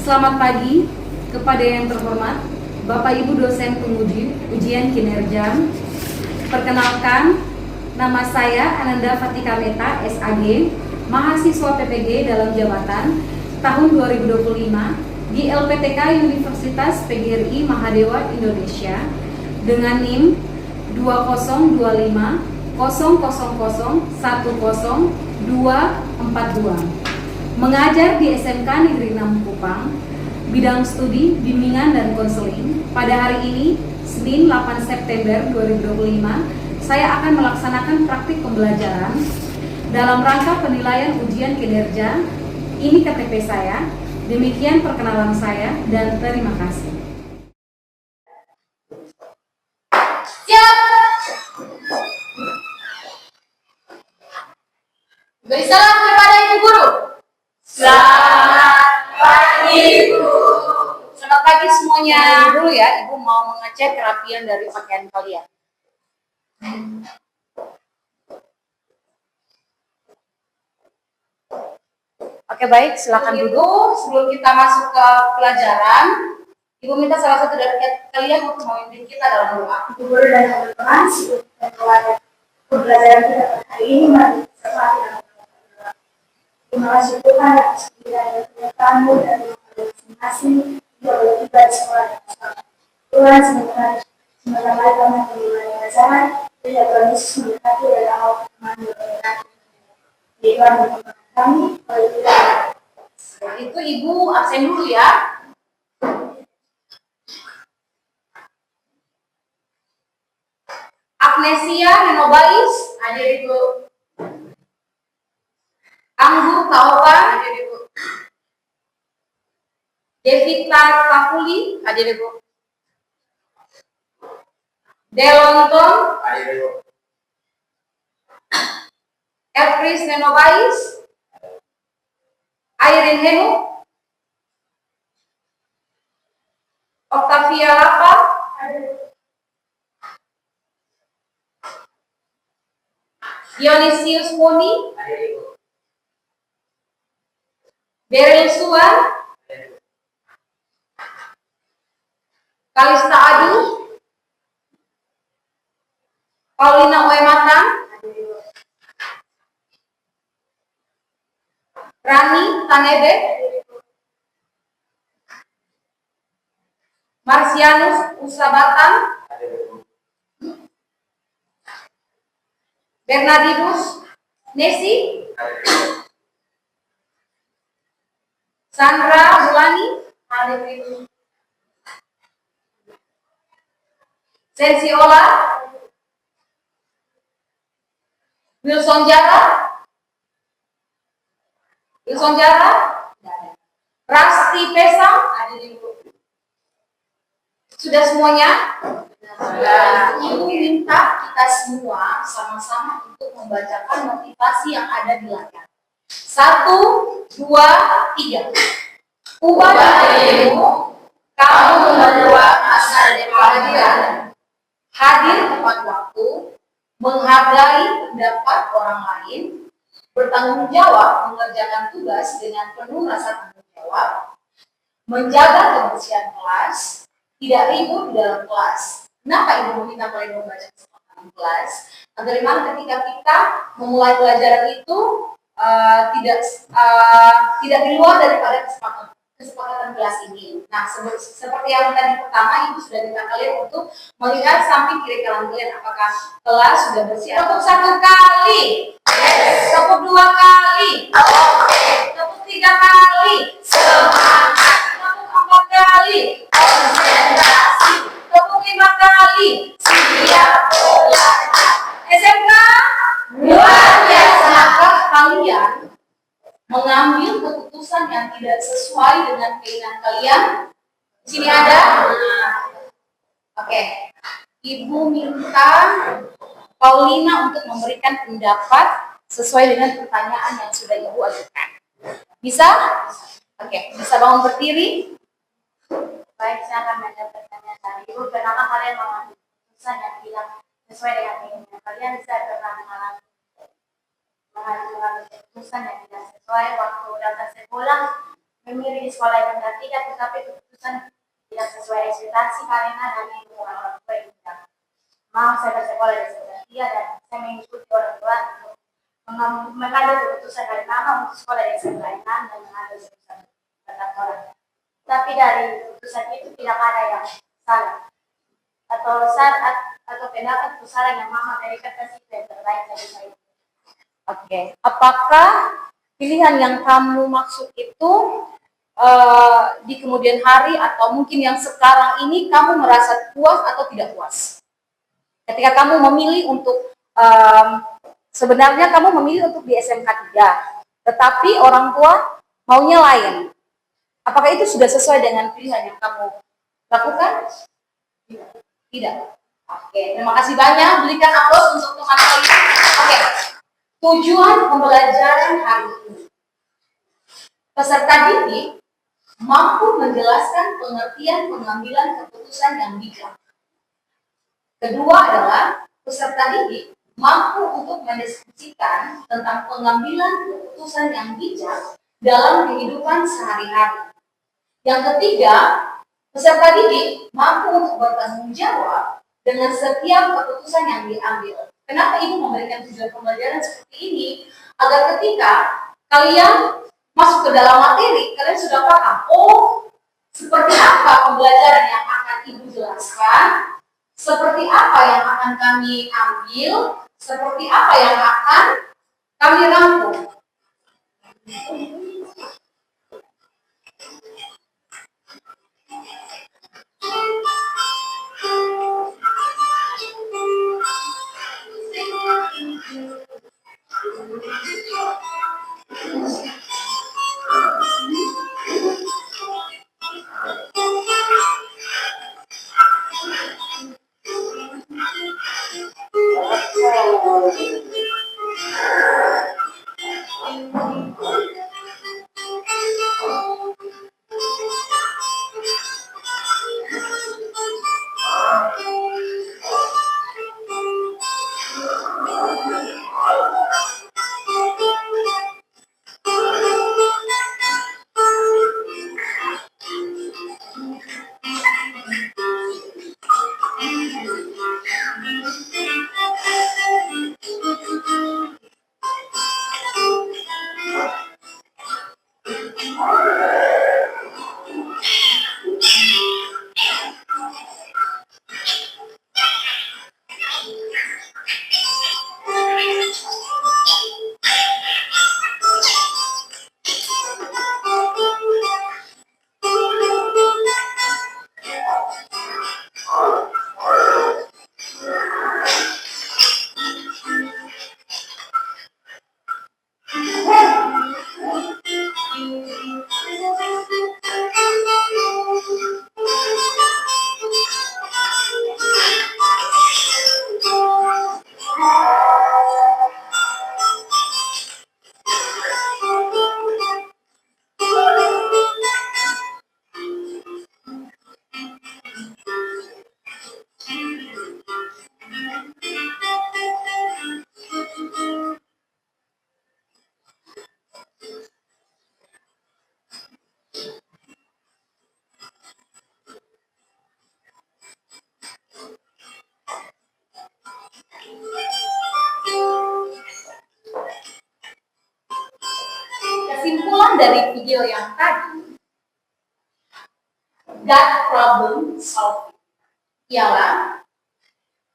Selamat pagi kepada yang terhormat Bapak Ibu dosen penguji ujian kinerja. Perkenalkan, nama saya Ananda Fatika Meta, SAG, mahasiswa PPG dalam jabatan tahun 2025 di LPTK Universitas PGRI Mahadewa Indonesia dengan NIM 2025 000 10242. Mengajar di SMK Negeri 6 Kupang, bidang studi, bimbingan, dan konseling. Pada hari ini, Senin 8 September 2025, saya akan melaksanakan praktik pembelajaran dalam rangka penilaian ujian kinerja. Ini KTP saya. Demikian perkenalan saya dan terima kasih. Siap. Beri salam kepada Ibu Guru. Selamat pagi, Bu. Selamat pagi semuanya. Dulu ya, Ibu mau mengecek kerapian dari pakaian kalian. Oke, baik, silakan duduk. Sebelum kita masuk ke pelajaran, Ibu minta salah satu dari kalian untuk memimpin kita dalam doa. Ibu Guru dan teman-teman, setelah pembelajaran kita hari ini, mari kita berdoa. Terima kasih Tuhan atas kiranya kenyataanmu dan masing-masing yang boleh tiba di sekolah yang sama. Tuhan, semoga mari kami memulai pelajaran, dan Tuhan Yesus memberkati dan awal teman memberkati. Tuhan memberkati kami, oleh Tuhan. Itu Ibu absen dulu ya. Agnesia Menobais, hadir Ibu. Anggur Taoba, hadir Ibu. Devita Kakuli, hadir Ibu. Delonton, hadir Ibu. Elkris Menobais, Airin Henu, Octavia Lapa, Dionisius Muni, Beryl Suwan, Kalista Adu, Paulina Oematang, Rani Tanebe, Marsianus Usabatan, Bernardinus Nesi, Sandra Zulani, Sensiola, Wilson Jara, Rasti Pesang, sudah semuanya? Ibu minta kita semua sama-sama untuk membacakan motivasi yang ada di layar. 1, 2, 3. Ubah dirimu, kamu memperluas masa depan, hadir tepat waktu, menghargai pendapat orang lain, bertanggung jawab mengerjakan tugas dengan penuh rasa tanggung jawab, menjaga kebersihan kelas, tidak ribut di dalam kelas. Kenapa Ibu meminta kalian membaca kesepakatan kelas? Bagaimana ketika kita memulai pelajaran itu tidak di luar daripada kesepakatan kelas ini. Nah, seperti yang tadi pertama, Ibu sudah minta kalian untuk melihat samping kiri kanan kalian apakah kelas sudah bersih. Tepuk 1 kali, tepuk 2 kali, tepuk 3 kali, semangat, tepuk 4 kali, konsentrasi, tepuk 5 kali, siap belajar. SMK luar biasa. Apakah kalian mengambil keputusan yang tidak sesuai dengan keinginan kalian? Di sini ada? Oke. Ibu minta Paulina untuk memberikan pendapat sesuai dengan pertanyaan yang sudah Ibu ajukan. Bisa? Oke. Bisa bangun berdiri? Baik, saya akan menjawab pertanyaan dari Ibu. Kenapa kalian mengambil keputusan yang tidak sesuai dengan keinginan kalian? Saya pernah mengalami keputusan yang tidak sesuai waktu datang sekolah. memilih di sekolah yang tidak, tetapi keputusan tidak sesuai ekspektasi karena dari orang tua yang tidak mau saya bersekolah di sekolah dia dan saya mengikuti orang tua untuk mengambil keputusan dari mama untuk sekolah di sekolah lain dan mengambil keputusan tetap orang. Tapi dari keputusan itu tidak ada yang salah atau pendapat salah yang mama berikan kasih yang terbaik dari saya. Oke, apakah pilihan yang kamu maksud itu di kemudian hari atau mungkin yang sekarang ini kamu merasa puas atau tidak puas? Ketika kamu memilih untuk sebenarnya kamu memilih untuk di SMK 3, tetapi orang tua maunya lain. Apakah itu sudah sesuai dengan pilihan yang kamu lakukan? Tidak. Oke, terima kasih banyak. Berikan aplaus untuk teman-teman. Oke. Tujuan pembelajaran hari ini. Peserta didik mampu menjelaskan pengertian pengambilan keputusan yang bijak. Kedua adalah peserta didik mampu untuk mendiskusikan tentang pengambilan keputusan yang bijak dalam kehidupan sehari-hari. Yang ketiga, peserta didik mampu untuk bertanggung jawab dengan setiap keputusan yang diambil. Kenapa Ibu memberikan tujuan pembelajaran seperti ini? Agar ketika kalian masuk ke dalam materi, kalian sudah paham, oh, seperti apa pembelajaran yang akan Ibu jelaskan, seperti apa yang akan kami ambil, seperti apa yang akan kami rangkum. Kesimpulan dari video yang tadi, that problem solving ialah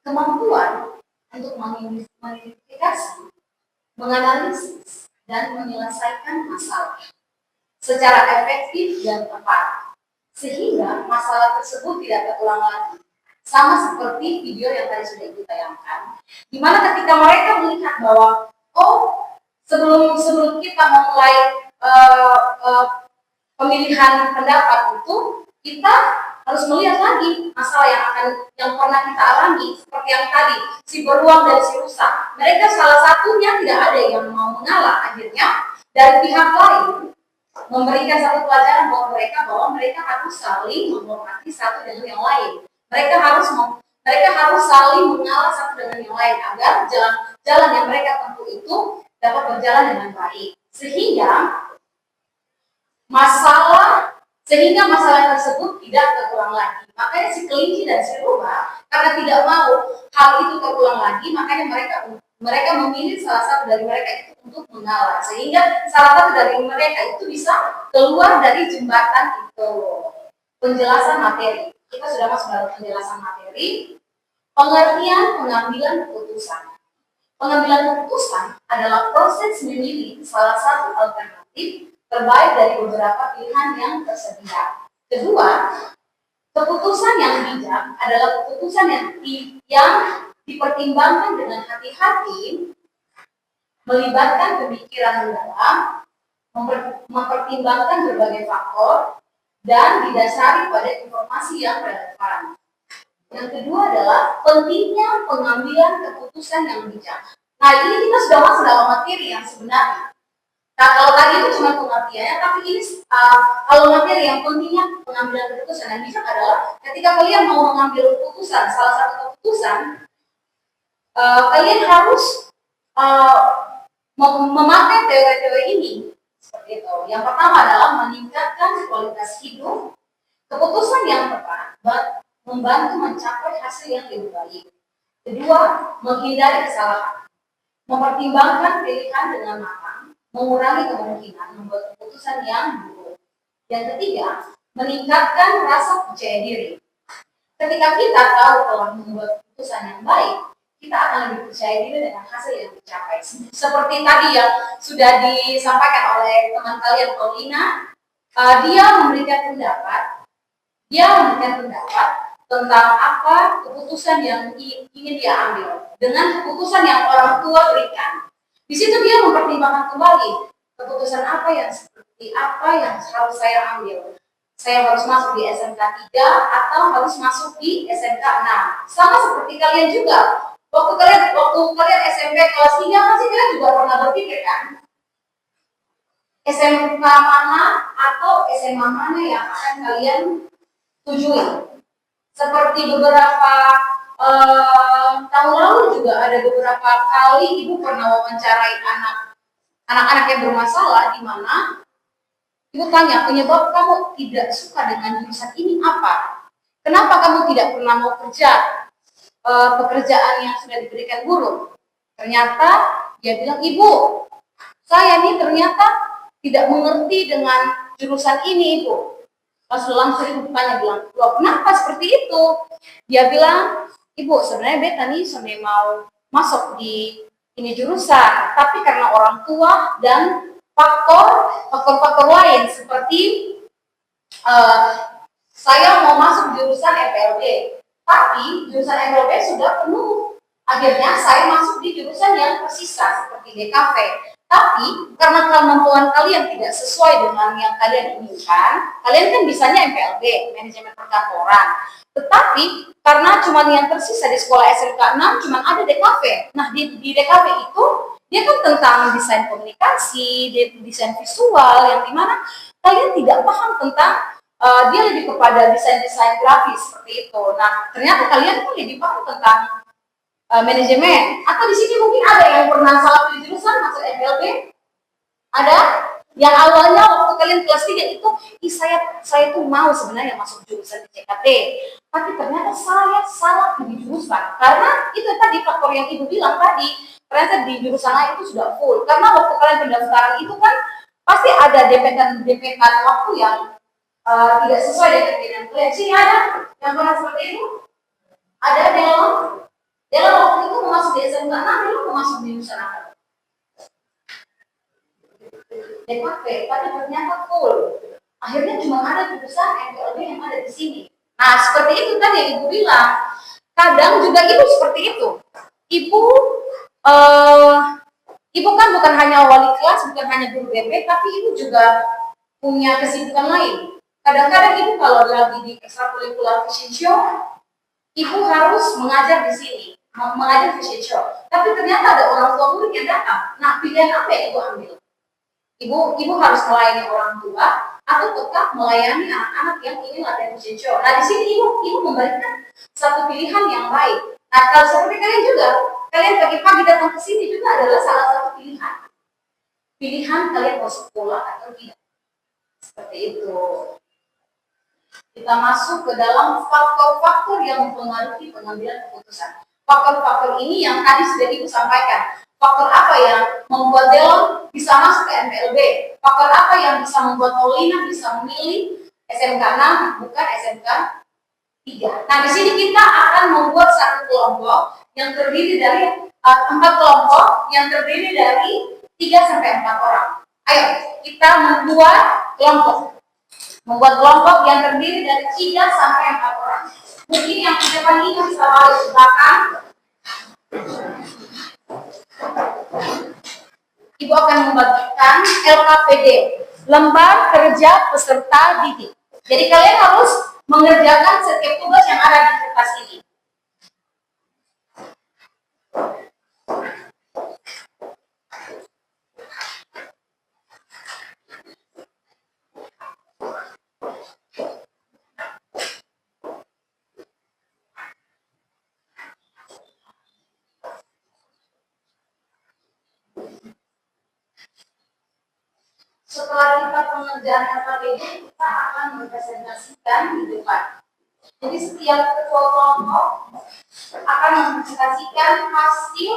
kemampuan untuk mengidentifikasi, menganalisis, dan menyelesaikan masalah secara efektif dan tepat, sehingga masalah tersebut tidak terulang lagi. Sama seperti video yang tadi sudah Ibu tayangkan, di mana ketika mereka melihat bahwa, oh, sebelum kita memulai pemilihan pendapat itu, kita harus melihat lagi masalah yang pernah kita alami, seperti yang tadi, si beruang dan si rusa. Mereka salah satunya tidak ada yang mau mengalah, akhirnya dari pihak lain memberikan satu pelajaran bahwa mereka harus saling menghormati satu dengan yang lain. Mereka harus saling mengalah satu dengan yang lain agar jalan yang mereka tempuh itu dapat berjalan dengan baik. Sehingga masalah sehingga masalah tersebut tidak terulang lagi. Makanya si kelinci dan si rubah karena tidak mau hal itu terulang lagi, makanya mereka memilih salah satu dari mereka itu untuk mengalah, sehingga salah satu dari mereka itu bisa keluar dari jembatan itu. Penjelasan materi, kita sudah masuk dalam penjelasan materi. Pengertian pengambilan keputusan. Pengambilan keputusan adalah proses memilih salah satu alternatif terbaik dari beberapa pilihan yang tersedia. Kedua, keputusan yang bijak adalah keputusan yang dipertimbangkan dengan hati-hati, melibatkan pemikiran mendalam, mempertimbangkan berbagai faktor, dan didasari pada informasi yang relevan. Yang kedua adalah pentingnya pengambilan keputusan yang bijak. Nah, ini kita sudah masuk dalam materi yang sebenarnya. Nah, kalau tadi itu cuma pengertiannya, tapi ini kalau materi yang pentingnya pengambilan keputusan yang bijak adalah ketika kalian mau mengambil keputusan, salah satu keputusan, kalian harus memakai teori-teori ini. Seperti itu. Yang pertama adalah meningkatkan kualitas hidup. Keputusan yang tepat membantu mencapai hasil yang lebih baik. Kedua, menghindari kesalahan. Mempertimbangkan pilihan dengan matang, mengurangi kemungkinan membuat keputusan yang buruk. Yang ketiga, meningkatkan rasa percaya diri. Ketika kita tahu telah membuat keputusan yang baik, kita akan lebih percaya diri dengan hasil yang dicapai. Seperti tadi yang sudah disampaikan oleh teman kalian, Paulina, dia memberikan pendapat tentang apa keputusan yang ingin dia ambil dengan keputusan yang orang tua berikan. Di situ dia mempertimbangkan kembali keputusan apa yang seperti apa yang harus saya ambil. Saya harus masuk di SMK 3 atau harus masuk di SMK 6. Sama seperti kalian juga. Waktu kalian SMP kelas 3 pasti kalian juga pernah berpikir kan? SMK mana atau SMA mana yang akan kalian tujui? Seperti beberapa tahun lalu juga ada beberapa kali ibu pernah wawancarai anak-anak yang bermasalah, di mana ibu tanya penyebab kamu tidak suka dengan jurusan ini apa? Kenapa kamu tidak pernah mau kerja pekerjaan yang sudah diberikan guru? Ternyata dia bilang, ibu, saya ini ternyata tidak mengerti dengan jurusan ini, ibu. Pas langsung ibu tanya, bilang, loh kenapa seperti itu? Dia bilang, ibu sebenarnya beta nih sampai mau masuk di ini jurusan, tapi karena orang tua dan faktor-faktor lain seperti saya mau masuk jurusan FLB, tapi jurusan FLB sudah penuh. Akhirnya saya masuk di jurusan yang tersisa seperti DKV. Tapi karena kemampuan kalian tidak sesuai dengan yang kalian inginkan, kalian kan bisanya MPLB, manajemen perkantoran. Tetapi karena cuma yang tersisa di sekolah SMK 6 cuma ada DKV. Nah, di DKV itu dia kan tentang desain komunikasi, desain visual, yang dimana kalian tidak paham tentang dia lebih kepada desain grafis seperti itu. Nah, ternyata kalian pun lebih paham tentang manajemen. Atau di sini mungkin ada yang pernah salah pilih jurusan masuk FLB? Ada? Yang awalnya waktu kalian kelas 3 itu, saya tuh mau sebenarnya masuk jurusan di CKT, tapi ternyata saya salah pilih jurusan. Karena itu tadi faktor yang ibu bilang tadi, ternyata di jurusan lain itu sudah full. Karena waktu kalian pendaftaran itu kan pasti ada dempetan waktu yang tidak sesuai dengan keinginan kalian. Sini ada yang pernah seperti itu? Ada dalam waktu itu mau masuk di SMK 6, dulu mau masuk di jurusan apa? DKV, tapi ternyata full. Akhirnya cuma ada jurusan MPLB yang ada di sini. Nah, seperti itu tadi yang ibu bilang. Kadang juga ibu seperti itu. Ibu kan bukan hanya wali kelas, bukan hanya guru BP, tapi ibu juga punya kesibukan lain. Kadang-kadang ibu kalau lagi di ekstrakurikuler fashion show, ibu harus mengajar di sini, mengajar fashion show. Tapi ternyata ada orang tua murid yang datang. Nah, pilihan apa yang ibu ambil? Ibu harus melayani orang tua atau tetap melayani anak-anak yang ingin latihan fashion show. Nah, di sini ibu memberikan satu pilihan yang baik. Nah, kalau seperti kalian juga, kalian pagi-pagi datang ke sini juga adalah salah satu pilihan. Pilihan kalian mau sekolah atau tidak. Seperti itu. Kita masuk ke dalam faktor-faktor yang mempengaruhi pengambilan keputusan. Faktor-faktor ini yang tadi sudah Ibu sampaikan. Faktor apa yang membuat Delon bisa masuk ke MPLB? Faktor apa yang bisa membuat Paulina bisa memilih SMK 6 bukan SMK 3? Nah, di sini kita akan membuat satu kelompok yang terdiri dari 4 kelompok yang terdiri dari 3 sampai 4 orang. Ayo, kita membuat kelompok. Membuat kelompok yang terdiri dari 3 sampai 4 orang. Mungkin yang di depan ini bisa balik ke belakang. Ibu akan membagikan LKPD, lembar kerja peserta didik. Jadi kalian harus mengerjakan setiap tugas yang ada di kertas ini. Setelah kita pengerjaan LKPD, kita akan mempresentasikan di depan. Jadi setiap ketua kelompok akan mempresentasikan hasil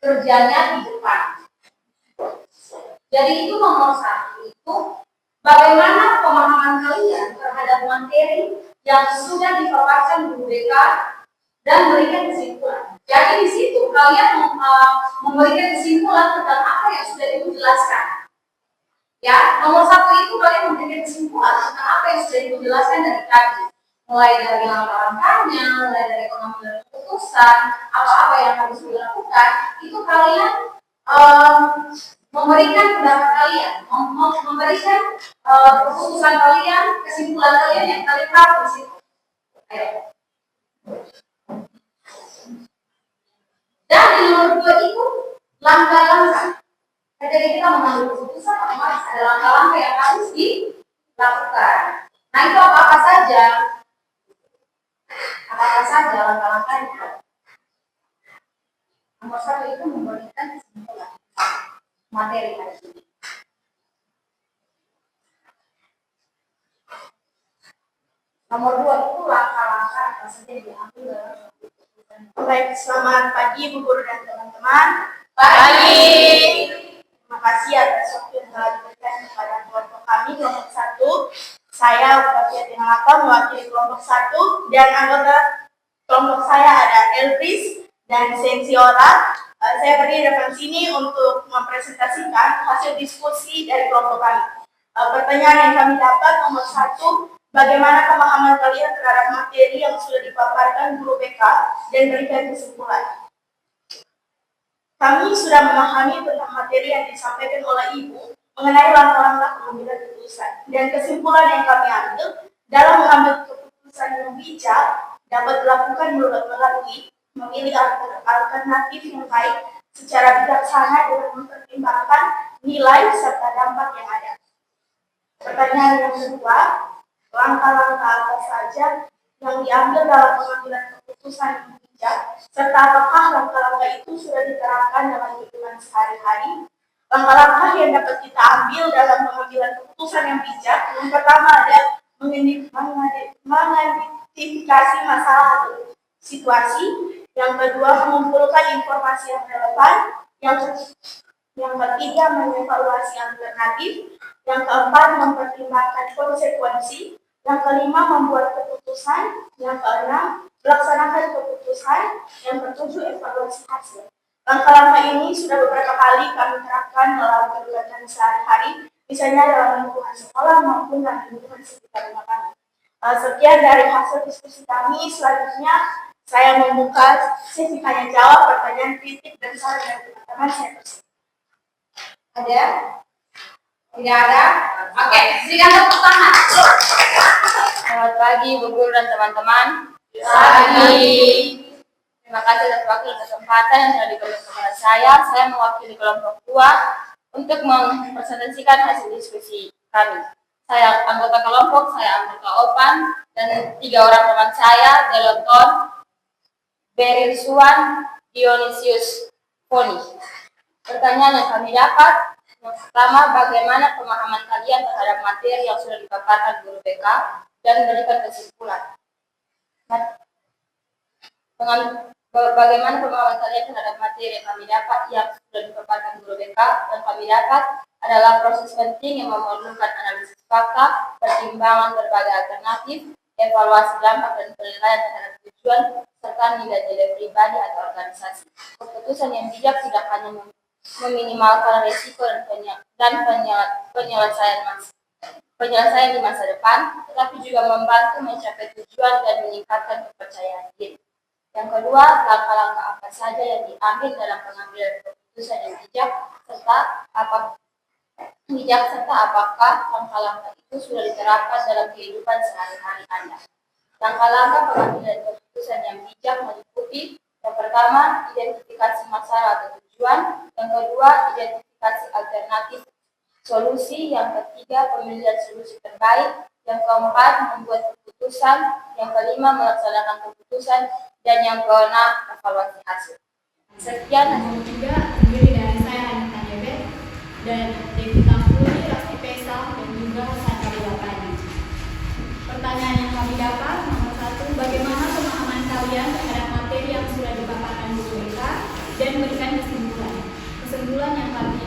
kerjanya di depan. Jadi itu nomor 1 itu bagaimana pemahaman kalian terhadap materi yang sudah dipaparkan guru BK dan memberikan kesimpulan. Jadi di situ kalian memberikan kesimpulan tentang apa yang sudah Ibu jelaskan. Ya, nomor 1 itu kalian memberikan kesimpulan tentang apa yang sudah Ibu jelaskan dari tadi. Mulai dari langkah-langkahnya, mulai dari pengambilan keputusan, apa-apa yang harus dilakukan, itu kalian memberikan pendapat kalian, memberikan keputusan kalian, kesimpulan kalian yang kalian tahu di situ. Ayo. Dan di nomor 2 itu langkah-langkah. Jadi kita mengambil keputusan, otomatis ada langkah-langkah yang harus dilakukan. Nah, itu apa-apa saja? Apa-apa saja langkah-langkahnya? Nomor 1 itu memberikan kesimpulan materi hari ini. Nomor 2 itu langkah-langkah apa saja yang diambil dalam keputusan. Baik, selamat pagi Bu Guru dan teman-teman. Pagi. Terima kasih atas waktu yang telah diberikan kepada kelompok kami, kelompok 1. Saya Bupati Atinalapa mewakili kelompok 1 dan anggota kelompok saya ada Elbris dan Sensiora. Saya berdiri di depan sini untuk mempresentasikan hasil diskusi dari kelompok kami. Pertanyaan yang kami dapat nomor 1, bagaimana pemahaman kalian terhadap materi yang sudah dipaparkan guru BK dan berikan kesimpulan? Kami sudah memahami tentang materi yang disampaikan oleh Ibu mengenai langkah-langkah pengambilan keputusan dan kesimpulan yang kami ambil dalam mengambil keputusan yang bijak dapat dilakukan melalui memilih alternatif yang baik secara bijaksana dengan mempertimbangkan nilai serta dampak yang ada. Pertanyaan yang kedua, langkah-langkah apa saja yang diambil dalam pengambilan keputusan yang bijak, serta apakah langkah-langkah itu sudah diterapkan dalam kehidupan sehari-hari? Langkah-langkah yang dapat kita ambil dalam pengambilan keputusan yang bijak, yang pertama ada mengidentifikasi masalah atau situasi, yang kedua mengumpulkan informasi yang relevan, yang ketiga mengevaluasi alternatif, yang keempat mempertimbangkan konsekuensi, yang kelima membuat keputusan, yang keenam melaksanakan keputusan, yang ketujuh evaluasi hasil. Langkah-langkah ini sudah beberapa kali kami terapkan dalam kegiatan sehari-hari, misalnya dalam lingkungan sekolah maupun dalam lingkungan sekitar rumah kami. Sekian dari hasil diskusi kami. Selanjutnya saya membuka sesi tanya jawab, pertanyaan, kritik, dan saran dari teman-teman. Saya persilakan. Ada? Tidak ada? Oke, silakan tepuk tangan. Selamat pagi Bu Guru dan teman-teman. Pagi. Terima kasih atas waktu dan kesempatan yang telah diberikan kepada saya. Saya mewakili kelompok 2 untuk mempresentasikan hasil diskusi kami. Saya anggota kelompok, saya anggota Opan, dan 3 orang teman saya, Delonton, Berirsuan, Dionysius Poni. Pertanyaan yang kami dapat, Yang pertama, bagaimana pemahaman kalian terhadap materi yang sudah dipaparkan guru BK dan berikan kesimpulan. Bagaimana pemahaman kalian terhadap materi yang kami dapat yang sudah dipaparkan guru BK dan kami dapat adalah proses penting yang memerlukan analisis fakta, pertimbangan berbagai alternatif, evaluasi dampak dan penilaian terhadap tujuan serta nilai-nilai pribadi atau organisasi. Keputusan yang bijak tidak hanya meminimalkan risiko dan penyelesaian di masa depan, tetapi juga membantu mencapai tujuan dan meningkatkan kepercayaan diri. Yang kedua, langkah-langkah apa saja yang diambil dalam pengambilan keputusan yang bijak serta apakah langkah-langkah itu sudah diterapkan dalam kehidupan sehari-hari Anda. Langkah-langkah pengambilan keputusan yang bijak meliputi yang pertama, identifikasi masalah atau tujuan, yang kedua, identifikasi alternatif solusi, yang ketiga, pemilihan solusi terbaik, yang keempat, membuat keputusan, yang kelima, melaksanakan keputusan, dan yang keenam, evaluasi hasil. Sekian. Yang ketiga terdiri dari saya Anita Debet dan Devita Puri, Rasti Pesal, dan juga Sandra Bulapani. Pertanyaan yang kami dapat, nomor 1, bagaimana pemahaman kalian terhadap materi yang sudah dipaparkan guru BK dan berikan kesimpulan. Kesimpulan yang kami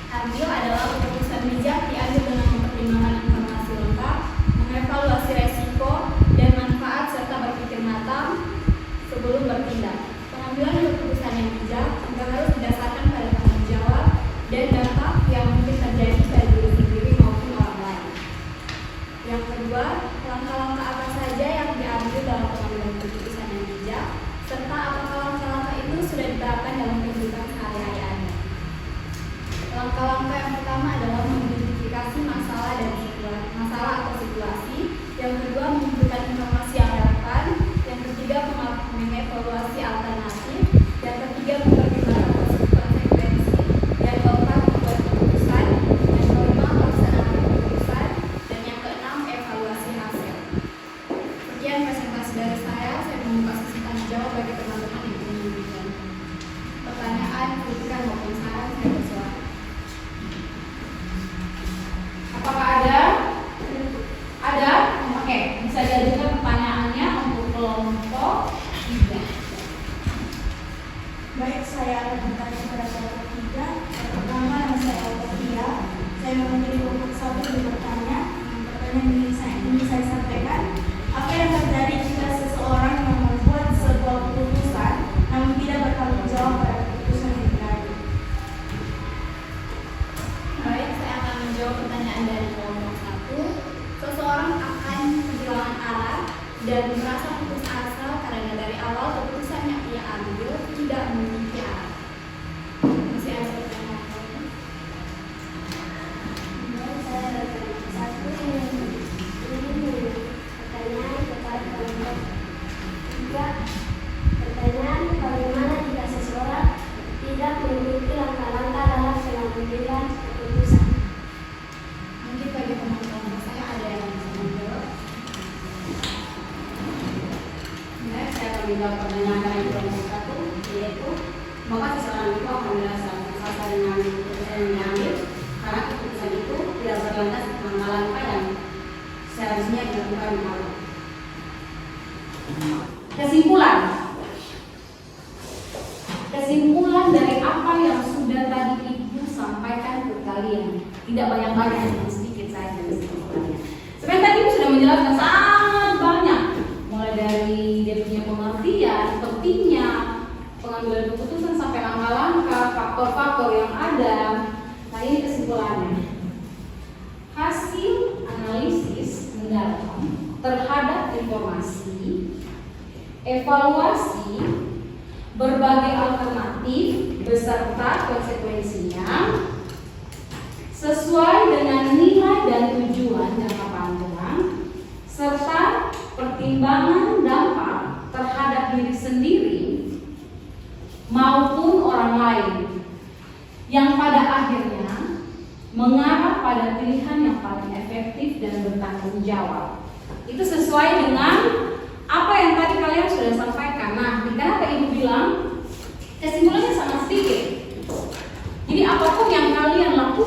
ambil adalah keputusan bijak diambil dengan mempertimbangkan informasi lengkap, mengevaluasi resiko dan manfaat serta berpikir matang sebelum bertindak. Pengambilan keputusan yang bijak juga harus didasarkan pada tanggung jawab dan dampak yang mungkin terjadi bagi diri sendiri maupun orang lain. Yang kedua, langkah-langkah apa saja yang diambil dalam pengambilan keputusan yang bijak, serta apakah langkah-langkah itu sudah diterapkan dalam kehidupan sehari-hari Anda. Langkah-langkah yang pertama adalah mengidentifikasi masalah atau situasi. Yang kedua, mengumpulkan informasi yang relevan. Yang ketiga, mengevaluasi alternatif. Yang ketiga, mempertimbangkan konsekuensi. Yang keempat, membuat keputusan. Yang kelima, melaksanakan keputusan. Dan yang keenam, evaluasi hasil. Sekian presentasi dari saya membuka sesi tanya jawab bagi teman-teman yang ingin memberikan pertanyaan, kritikan maupun saran. Saya bersilakan. Apakah ada? Ada? Oke, bisa diajukan pertanyaannya untuk kelompok 3. Baik, saya akan bertanya kepada kelompok 3. Pertama, nama saya Alfia. Saya mewakili kelompok 1 untuk bertanya. Pertanyaan ingin saya sampaikan. Apa yang terjadi jika seseorang yang membuat sebuah keputusan namun tidak bertanggung jawab pada keputusan yang diambil? Baik, saya akan menjawab pertanyaan dari kelompok 1. Seseorang akan kehilangan arah dan merasa putus asa karena dari awal keputusan yang ia ambil tidak memiliki arah. Masih ada pertanyaan lain? Saya dari satu ini pertanyaan kepada kelompok 3. Pertanyaan, bagaimana jika seseorang tidak mengikuti langkah-langkah dalam pengambilan keputusan? Mungkin bagi teman-teman saya ada yang bisa menjawab. Baik, saya akan menjawab pertanyaan dari kelompok 1, yaitu maka seseorang itu akan merasa putus asa dengan keputusan yang diambil karena keputusan itu tidak berlandas langkah-langkah yang seharusnya dilakukan di awal. Kesimpulan dari apa yang sudah tadi Ibu sampaikan ke kalian, tidak banyak-banyak, cuma sedikit saja kesimpulannya. Sebenarnya tadi Ibu sudah menjelaskan sangat banyak, mulai dari dia punya pengertian, pentingnya pengambilan keputusan sampai langkah-langkah, faktor-faktor yang ada. Nah, ini kesimpulannya. Hasil analisis mendalam terhadap informasi, evaluasi berbagai alternatif beserta konsekuensinya sesuai dengan nilai dan tujuan jangka panjang serta pertimbangan dampak terhadap diri sendiri maupun orang lain yang pada akhirnya mengarah pada pilihan yang paling efektif dan bertanggung jawab. Itu sesuai dengan apa yang tadi kalian sudah sampaikan. Nah, kenapa Ibu bilang kesimpulannya sangat sedikit. Jadi apapun yang kalian lakukan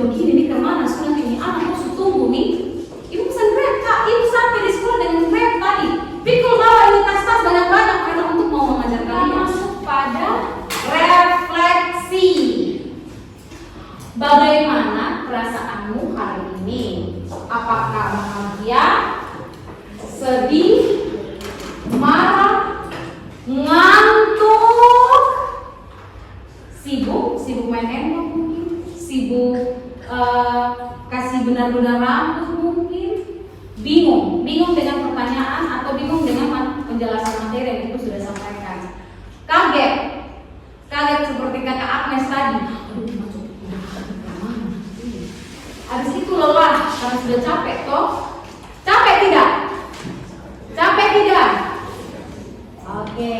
begini nih kemana sekolah ini? Anak harus tunggu nih. Ibu pesan Grab kak, ibu sampai di sekolah dengan Grab tadi. Pikul bawa ini tas-tas banyak-banyak karena untuk mau mengajar kalian. Masuk pada refleksi. Bagaimana perasaanmu hari ini? Apakah bahagia, sedih, marah, ngantuk, sibuk main handphone mungkin, sibuk kasih benar-benar rambut mungkin, bingung dengan pertanyaan atau bingung dengan penjelasan materi yang ibu sudah sampaikan, kaget seperti kakak Agnes tadi. Habis itu lelah karena sudah capek toh? Capek tidak? Oke.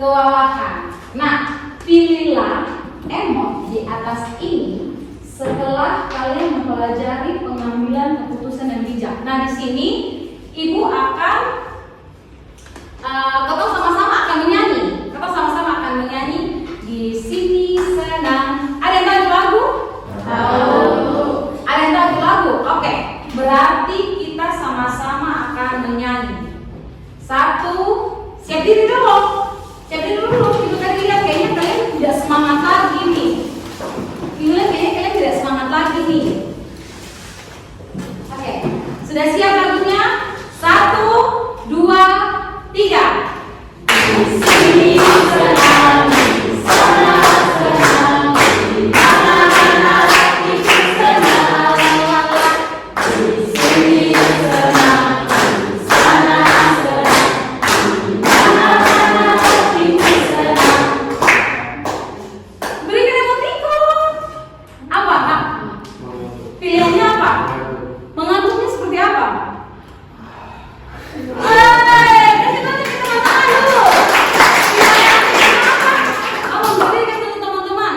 Kewalahan. Nah, pilihlah emot di atas ini setelah kalian mempelajari pengambilan keputusan yang bijak. Nah, di sini ibu akan kita sama-sama akan menyanyi. Di sini senang. Ada yang tahu lagu? Ada yang tahu lagu? Oke. Berarti kita sama-sama akan menyanyi. 1, siap diri dulu. Ibu tadi lihat kayaknya kalian tidak semangat lagi nih. Oke. Sudah siap lagunya? 1, 2, 3. Di sini senang, di sana senang, di mana-mana hatiku senang. Di sini senang, di sana senang, di mana-mana hatiku senang. Berikan emoticon. Apa kak? Pilihannya apa? Mengantuknya seperti apa? Kasih tahu ke teman-teman dulu. Abang boleh kasih tahu teman-teman.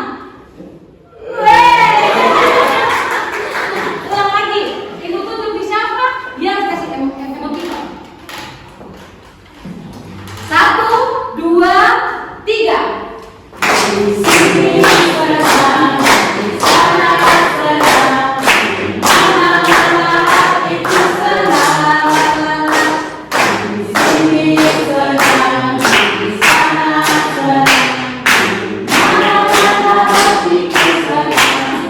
Ulang lagi. Ibu tutup di siapa? Dia harus kasih emoticon. 1, 2, 3. Di sini senang, di sana senang, di mana-mana hatiku senang. Di sini senang, di sana senang, di mana-mana hatiku senang.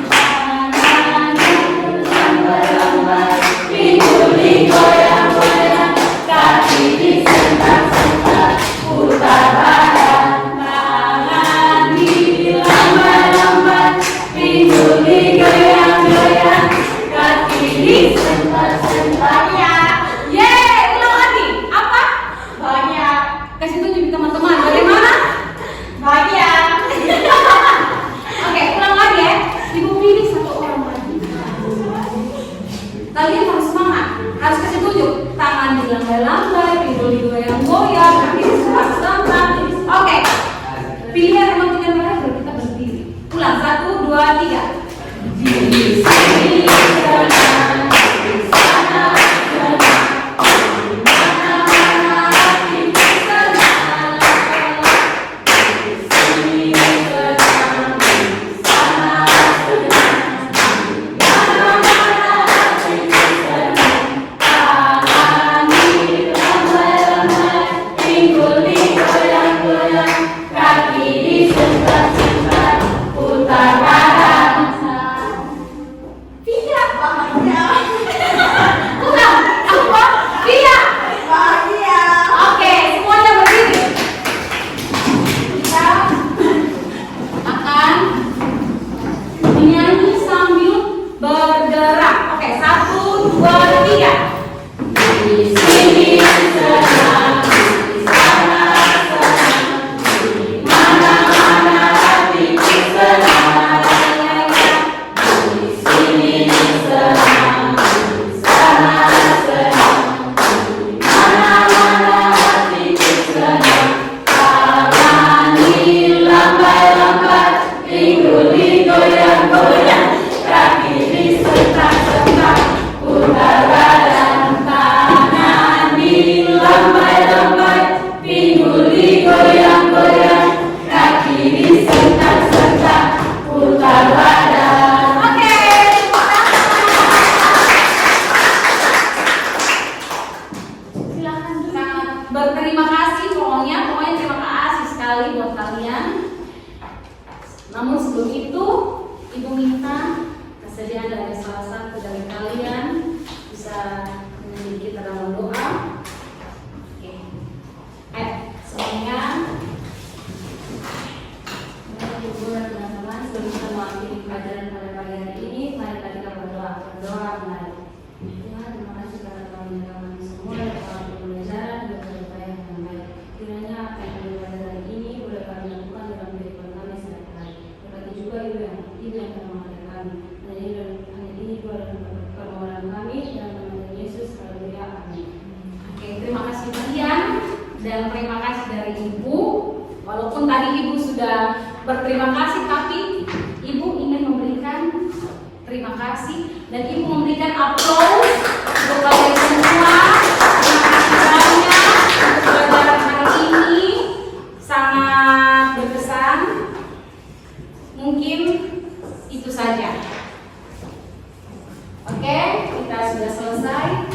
Lambai-lambai, pinggul digoyang-goyang, kaki disentak-sentak, putar badan, tangan dilambai-lambai, pinggul digoyang-goyang, kaki disentak-sentak. Yeay, ulang lagi. Apa? Banyak. Kasih tunjuk teman-teman. Bagaimana? Banyak. Oke, ulang lagi ya. Ibu pilih 1 orang lagi. Kalian harus semangat. Harus kasih tunjuk. Tangan dilambai-lambai, pinggul digoyang-goyang, kaki disentak-sentak. Oke. Pilihan emang tinggal terakhir kita berdiri. Ulang 1, 2, 3. Di sini senang, di sana senang, di mana-mana hatiku senang. Di sini senang, di sana senang, di mana-mana hatiku senang. Tangan dilambai-lambai, pinggul digoyang-goyang, kaki disentak-sentak, putar badan. Namun sebelum itu, Ibu minta kesediaan dari salah satu dari kalian bisa menjadi kita dalam doa. Oke. Semuanya. Ibu dan teman-teman, sebelum kita mengakhiri pelajaran pada pagi hari ini, mari kita berdoa. Berdoa, mari. Tuhan, terima kasih karena telah menyertai kami semua dan telah pembelajaran dan berupaya yang baik. Kiranya apa yang kami belajar hari ini boleh kami lakukan dalam kehidupan kami sehari-hari. Berkati juga Ibu yang ini yang akan mengajar kami. Hanya ini Ibu adalah permohonan kami dalam nama Yesus. Haleluya, amin. Oke, terima kasih kalian dan terima kasih dari Ibu. Walaupun tadi Ibu sudah berterima kasih, tapi Ibu ingin memberikan terima kasih dan Ibu memberikan aplaus untuk kalian semua. Terima kasih banyak untuk pelajaran hari ini, sangat berkesan. Mungkin itu saja. Oke, kita sudah selesai.